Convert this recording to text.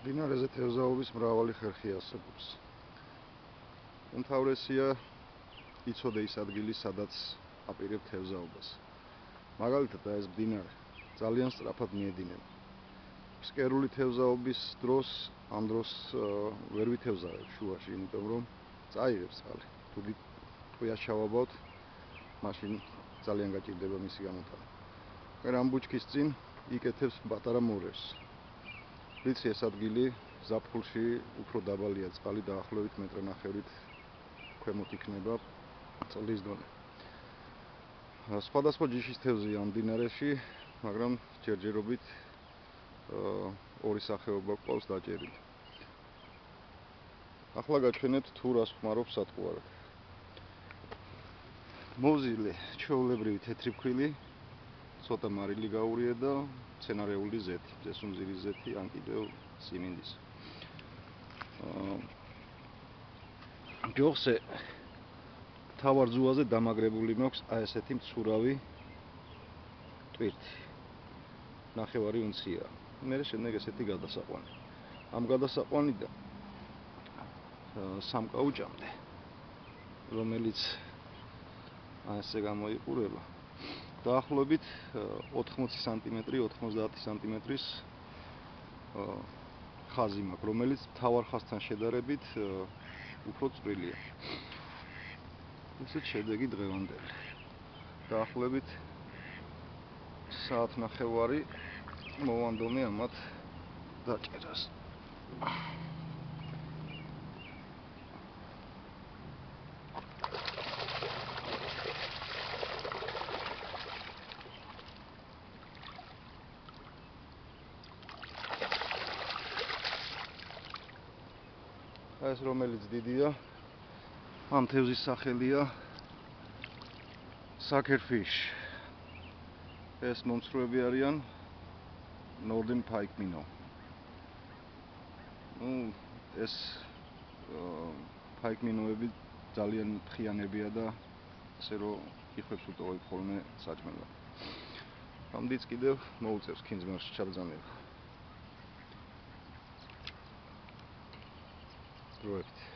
მდინარეზე თევზაობის მრავალი ხერხი არსებობს. უმთავრესია იცოდე ის ადგილი, სადაც აპირებ თევზაობას. მაგალითად, ეს მდინარე ძალიან სწრაფად მიედინება. ფსკერული თევზაობის დროს ამ დროს ვერ ვითევზავებ შუაში, იმიტომ რომ წაიღებს წყალი. თუ ჩავაბავთ, მაშინ ძალიან გაჭირდება მისი გამოტანა. მაგრამ ბუჩქის წინ იკეთებს პატარა მორევს. ვიცი ეს ადგილი ზაფხულში უფრო დაბალია წყალი, დაახლოებით 1.5 მეტრით ქვემოთ იქნება წყლის დონე. სხვადასხვა ჯიშის თევზია ამ მდინარეში, მაგრამ ჯერჯერობით ორი სახეობა გვყავს დაჭერილი. ახლა გაჩვენებთ თუ რას ხმარობს სატყუარად. მოზილე, ჩვეულებრივი თეთრი ფქვილი, ცოტა მარილი გაურია და მცენარეული ზეთი, წესუნძირის ზეთი, ან კიდევ სიმინდის. ჯოხზე თავარ ზუაზე დამაგრებული მაქვს ესეთი მცურავი ტვირთი. ნახევარი უნცია. მე შემდეგ ესეთი გადასაყვანი. ამ გადასაყვანიდან სამკაუჭამდე, რომელიც ესე გამოიყურება, დაახლოებით 80 სანტიმეტრი, 90 სანტიმეტრის ხაზი მაქვს, რომელიც თავარ ხაზთან შედარებით უფრო წვრილია. ესეც შედეგი დღევანდელი. დაახლოებით საათნახევარი მოვანდომე ამათ დაჭერას. ეს რომელიც დიდია, ამ თევზის სახელია suckerfish. ეს მომცროები არიან Northern pike minnow. ეს pike minnow-ები ძალიან ფრიანებია და ასე რომ იხვებს უტოვებ ხოლმე საჭმელად. ამდიც კიდევ მოუწევს ქინძმარში ჩაბრძანება. დროებით.